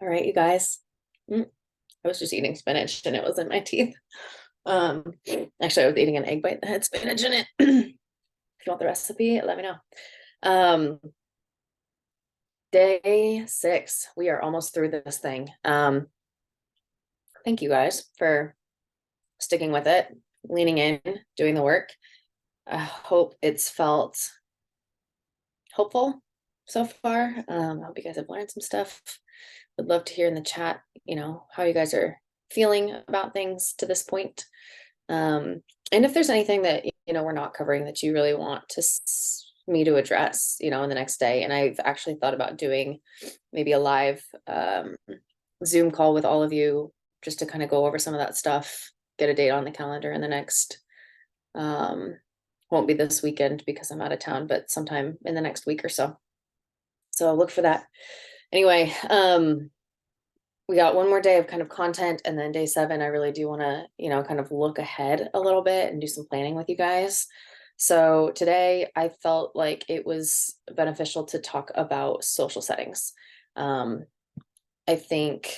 All right, you guys. I was just eating spinach and it was in my teeth. Um, Actually, I was eating an egg bite that had spinach in it. If you want the recipe, let me know. Um, Day 6. We are almost through this thing. Thank you guys for sticking with it, leaning in, doing the work. I hope it's felt hopeful so far. I hope you guys have learned some stuff. Would love to hear in the chat, how you guys are feeling about things to this point. And if there's anything that, we're not covering that you really want me to address, in the next day. And I've actually thought about doing maybe a live Zoom call with all of you just to kind of go over some of that stuff, get a date on the calendar in the next, um, won't be this weekend because I'm out of town, but sometime in the next week or so. So I'll look for that. Anyway, we got one more day of kind of content, and then day 7, I really do want to, kind of look ahead a little bit and do some planning with you guys. So today I felt like it was beneficial to talk about social settings. I think,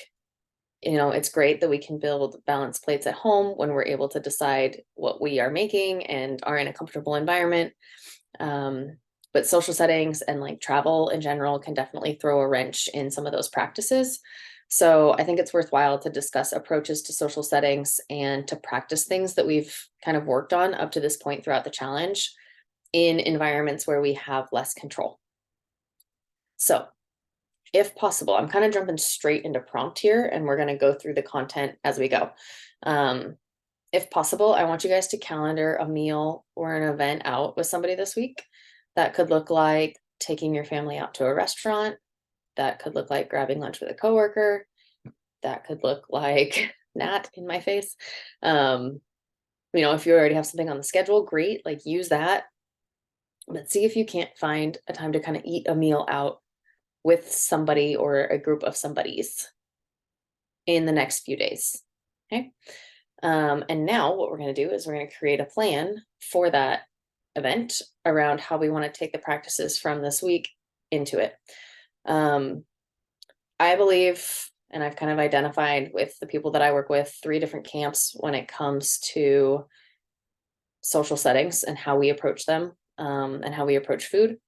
it's great that we can build balanced plates at home when we're able to decide what we are making and are in a comfortable environment. But social settings and like travel in general can definitely throw a wrench in some of those practices. So I think it's worthwhile to discuss approaches to social settings and to practice things that we've kind of worked on up to this point throughout the challenge in environments where we have less control. So if possible, I'm kind of jumping straight into prompt here, and we're going to go through the content as we go. If possible, I want you guys to calendar a meal or an event out with somebody this week. That could look like taking your family out to a restaurant. That could look like grabbing lunch with a coworker. That could look like Nat in my face. If you already have something on the schedule, great, like use that. But see if you can't find a time to kind of eat a meal out with somebody or a group of somebodies in the next few days. Okay. And now what we're going to do is we're going to create a plan for that event around how we want to take the practices from this week into it. I believe, and I've kind of identified with the people that I work with, 3 different camps when it comes to social settings and how we approach them, and how we approach food.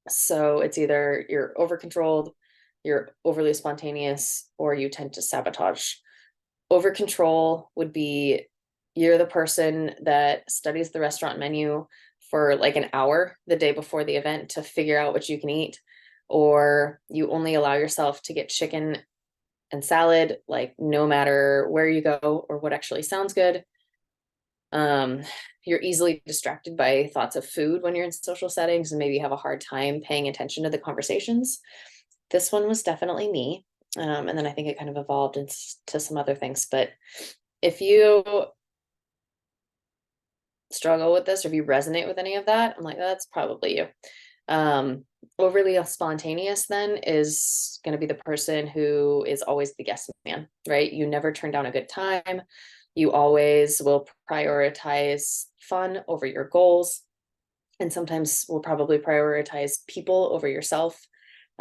So it's either you're over controlled, you're overly spontaneous, or you tend to sabotage. Over control would be you're the person that studies the restaurant menu for like an hour the day before the event to figure out what you can eat, or you only allow yourself to get chicken and salad, like no matter where you go or what actually sounds good. You're easily distracted by thoughts of food when you're in social settings and maybe have a hard time paying attention to the conversations. This one was definitely me. And then I think it kind of evolved into some other things. But if you struggle with this or if you resonate with any of that, I'm like, that's probably you. Overly spontaneous then is going to be the person who is always the guest man, right? You never turn down a good time. You always will prioritize fun over your goals. And sometimes will probably prioritize people over yourself.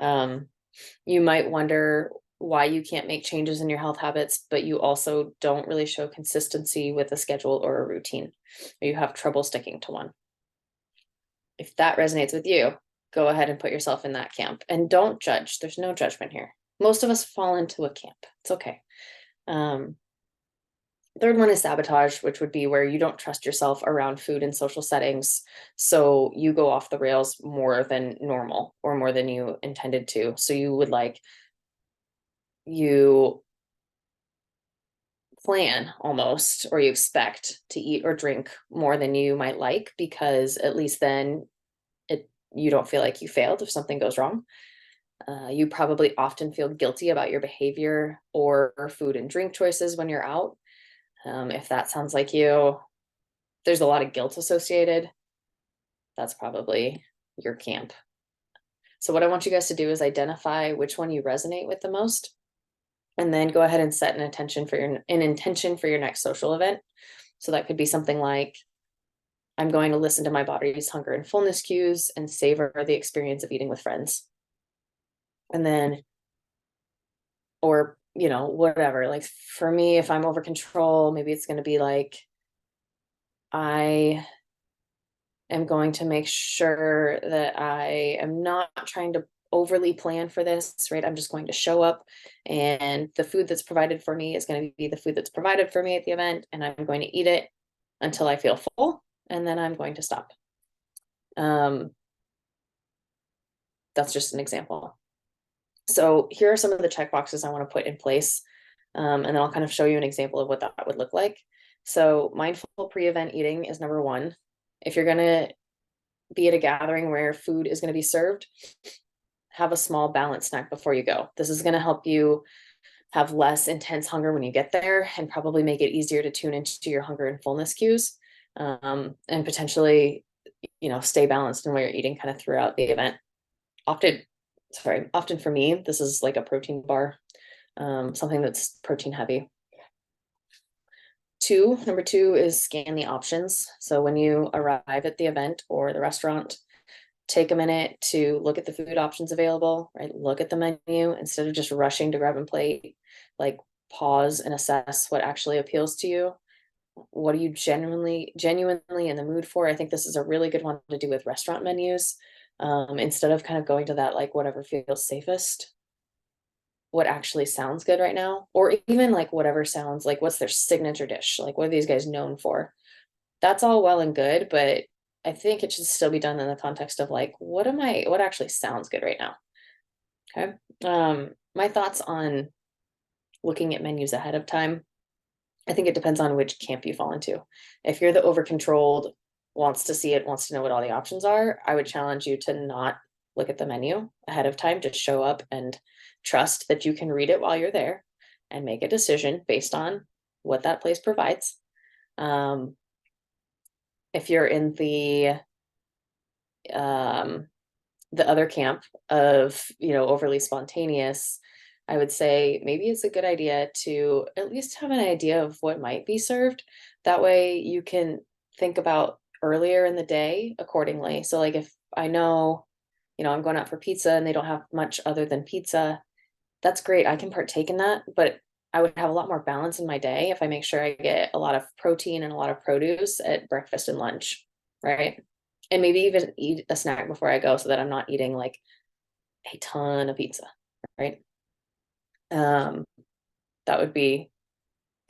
You might wonder why you can't make changes in your health habits, but you also don't really show consistency with a schedule or a routine, or you have trouble sticking to one. If that resonates with you, go ahead and put yourself in that camp and don't judge. There's no judgment here. Most of us fall into a camp. It's okay. Third one is sabotage, which would be where you don't trust yourself around food and social settings. So you go off the rails more than normal or more than you intended to. So you plan almost, or you expect to eat or drink more than you might like, because at least then you don't feel like you failed if something goes wrong. You probably often feel guilty about your behavior or food and drink choices when you're out. If that sounds like you, there's a lot of guilt associated. That's probably your camp. So what I want you guys to do is identify which one you resonate with the most, and then go ahead and set an intention for your next social event. So that could be something like, I'm going to listen to my body's hunger and fullness cues and savor the experience of eating with friends. And then or, whatever. Like for me, if I'm over control, maybe it's going to be like, I am going to make sure that I am not trying to overly plan for this, right? I'm just going to show up, and the food that's provided for me is going to be the food that's provided for me at the event, and I'm going to eat it until I feel full, and then I'm going to stop. That's just an example. So here are some of the check boxes I want to put in place. And then I'll kind of show you an example of what that would look like. So mindful pre-event eating is number one. If you're going to be at a gathering where food is going to be served, have a small balanced snack before you go. This is going to help you have less intense hunger when you get there, and probably make it easier to tune into your hunger and fullness cues, and potentially, stay balanced in what you're eating kind of throughout the event. Often for me, this is like a protein bar, something that's protein heavy. Number two is scan the options. So when you arrive at the event or the restaurant, take a minute to look at the food options available, right? Look at the menu instead of just rushing to grab and plate. Like, pause and assess what actually appeals to you. What are you genuinely in the mood for? I think this is a really good one to do with restaurant menus. Instead of kind of going to that, like, whatever feels safest, what actually sounds good right now, or even like whatever sounds like, what's their signature dish? Like, what are these guys known for? That's all well and good, but I think it should still be done in the context of like, what actually sounds good right now? Okay. My thoughts on looking at menus ahead of time. I think it depends on which camp you fall into. If you're the over controlled, wants to see it, wants to know what all the options are, I would challenge you to not look at the menu ahead of time. Just show up and trust that you can read it while you're there and make a decision based on what that place provides. If you're in the other camp of, overly spontaneous, I would say maybe it's a good idea to at least have an idea of what might be served. That way you can think about earlier in the day accordingly. So like, if I know, I'm going out for pizza and they don't have much other than pizza, that's great. I can partake in that, but I would have a lot more balance in my day if I make sure I get a lot of protein and a lot of produce at breakfast and lunch, right? And maybe even eat a snack before I go so that I'm not eating like a ton of pizza, right? Um, that would be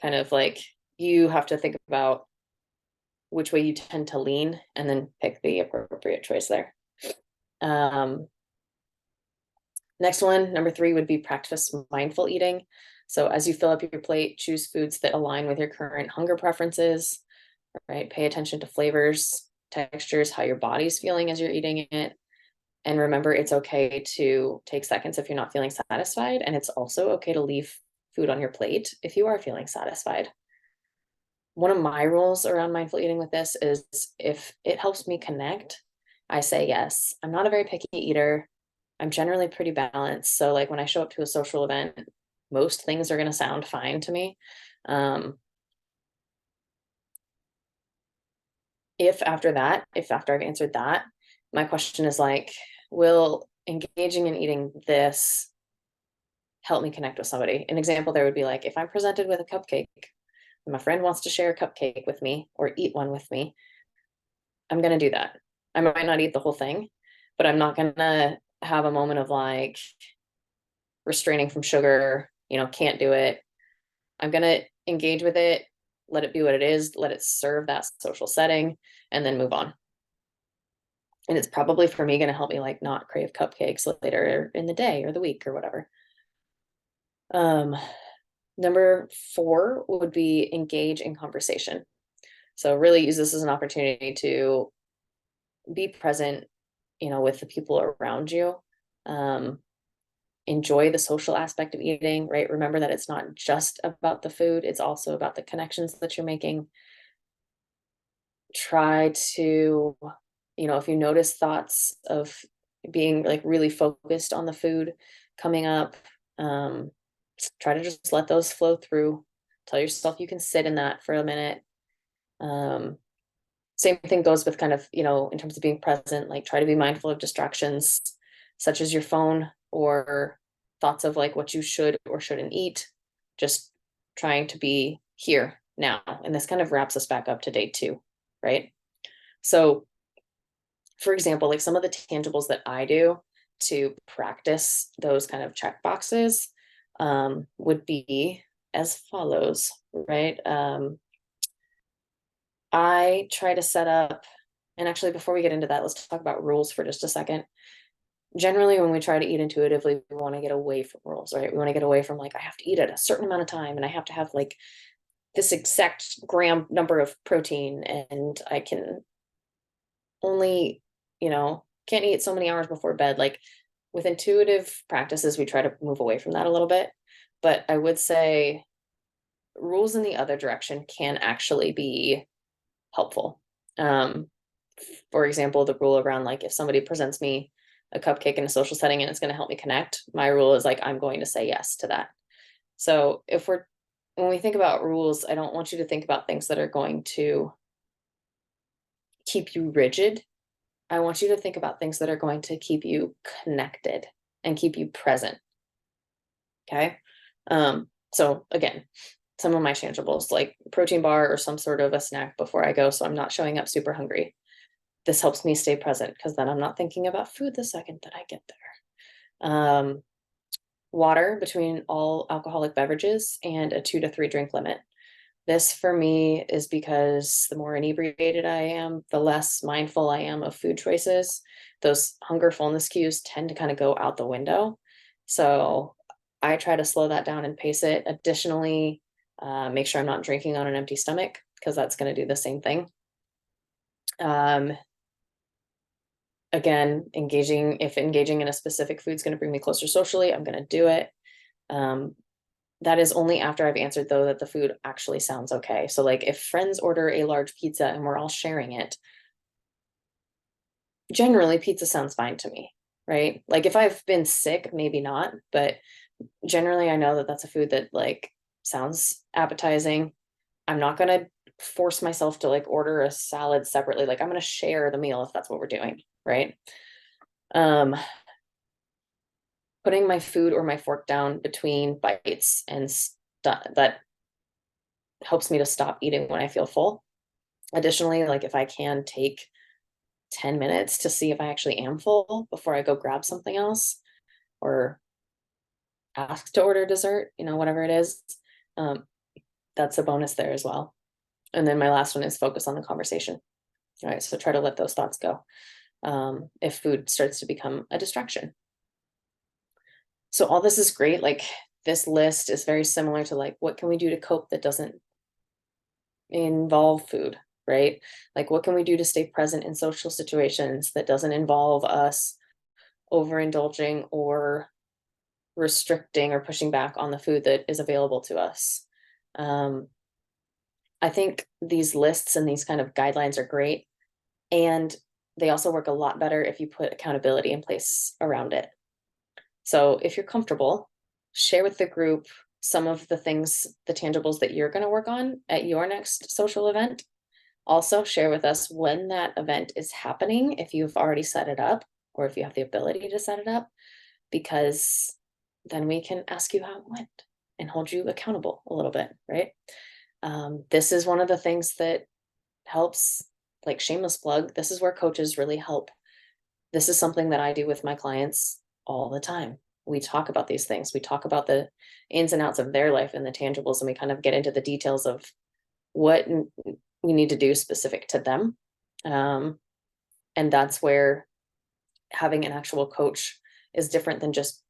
kind of like, you have to think about which way you tend to lean and then pick the appropriate choice there. Next one, number three, would be practice mindful eating. So as you fill up your plate, choose foods that align with your current hunger preferences, right? Pay attention to flavors, textures, how your body's feeling as you're eating it. And remember, it's okay to take seconds if you're not feeling satisfied. And it's also okay to leave food on your plate if you are feeling satisfied. One of my rules around mindful eating with this is, if it helps me connect, I say yes. I'm not a very picky eater. I'm generally pretty balanced. So like, when I show up to a social event, most things are going to sound fine to me. If after I've answered that, my question is like, will engaging in eating this help me connect with somebody? An example there would be like, if I'm presented with a cupcake and my friend wants to share a cupcake with me or eat one with me, I'm going to do that. I might not eat the whole thing, but I'm not going to have a moment of like restraining from sugar, can't do it. I'm going to engage with it, let it be what it is, let it serve that social setting, and then move on. And it's probably, for me, going to help me like not crave cupcakes later in the day or the week or whatever. Number four would be engage in conversation. So really use this as an opportunity to be present, with the people around you. Enjoy the social aspect of eating, right? Remember that it's not just about the food, it's also about the connections that you're making. Try to, if you notice thoughts of being like really focused on the food coming up, try to just let those flow through. Tell yourself you can sit in that for a minute. Same thing goes with kind of, in terms of being present, like try to be mindful of distractions such as your phone or thoughts of like what you should or shouldn't eat, just trying to be here now. And this kind of wraps us back up to day 2, right? So, for example, like some of the tangibles that I do to practice those kind of check boxes would be as follows, right? I try to set up, and actually, before we get into that, let's talk about rules for just a second. Generally, when we try to eat intuitively, we want to get away from rules, right? We want to get away from like, I have to eat at a certain amount of time and I have to have like this exact gram number of protein and I can only, can't eat so many hours before bed. Like with intuitive practices, we try to move away from that a little bit. But I would say rules in the other direction can actually be helpful. For example, the rule around like if somebody presents me a cupcake in a social setting and it's going to help me connect, my rule is like I'm going to say yes to that. So when we think about rules, I don't want you to think about things that are going to keep you rigid. I want you to think about things that are going to keep you connected and keep you present. Okay. So again, some of my tangibles like protein bar or some sort of a snack before I go, so I'm not showing up super hungry. This helps me stay present because then I'm not thinking about food the second that I get there. Water between all alcoholic beverages and a 2 to 3 drink limit. This for me is because the more inebriated I am, the less mindful I am of food choices. Those hunger fullness cues tend to kind of go out the window. So I try to slow that down and pace it. Additionally, make sure I'm not drinking on an empty stomach because that's going to do the same thing. Again, if engaging in a specific food is going to bring me closer socially, I'm going to do it. That is only after I've answered though that the food actually sounds okay. So like if friends order a large pizza and we're all sharing it, generally pizza sounds fine to me, right? Like if I've been sick, maybe not, but generally I know that that's a food that like sounds appetizing. I'm not going to force myself to like order a salad separately. Like I'm going to share the meal if that's what we're doing, right? Putting my food or my fork down between bites and that helps me to stop eating when I feel full. Additionally, like if I can take 10 minutes to see if I actually am full before I go grab something else or ask to order dessert, whatever it is, that's a bonus there as well. And then my last one is focus on the conversation. All right, so try to let those thoughts go if food starts to become a distraction. So all this is great. Like this list is very similar to like, what can we do to cope that doesn't involve food, right? Like what can we do to stay present in social situations that doesn't involve us overindulging or restricting or pushing back on the food that is available to us. I think these lists and these kind of guidelines are great. And they also work a lot better if you put accountability in place around it. So if you're comfortable, share with the group some of the things, the tangibles that you're going to work on at your next social event. Also share with us when that event is happening, if you've already set it up or if you have the ability to set it up, because then we can ask you how it went and hold you accountable a little bit, right? This is one of the things that helps, like shameless plug, this is where coaches really help. This is something that I do with my clients all the time. We talk about these things. We talk about the ins and outs of their life and the tangibles, and we kind of get into the details of what we need to do specific to them. And that's where having an actual coach is different than just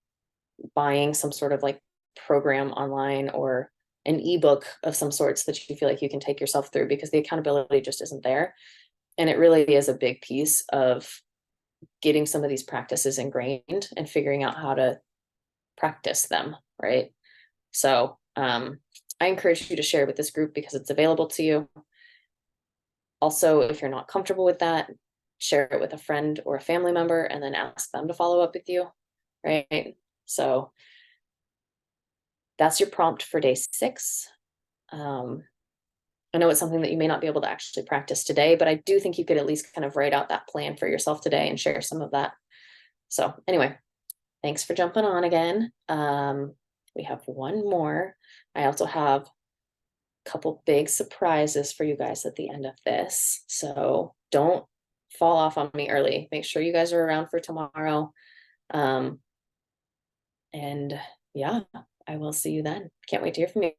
buying some sort of like program online or an ebook of some sorts that you feel like you can take yourself through, because the accountability just isn't there. And it really is a big piece of getting some of these practices ingrained and figuring out how to practice them, right? So I encourage you to share with this group because it's available to you. Also, if you're not comfortable with that, share it with a friend or a family member and then ask them to follow up with you, right? So that's your prompt for day 6. I know it's something that you may not be able to actually practice today, but I do think you could at least kind of write out that plan for yourself today and share some of that. So anyway, thanks for jumping on again. We have one more. I also have a couple big surprises for you guys at the end of this. So don't fall off on me early. Make sure you guys are around for tomorrow. And yeah, I will see you then. Can't wait to hear from you.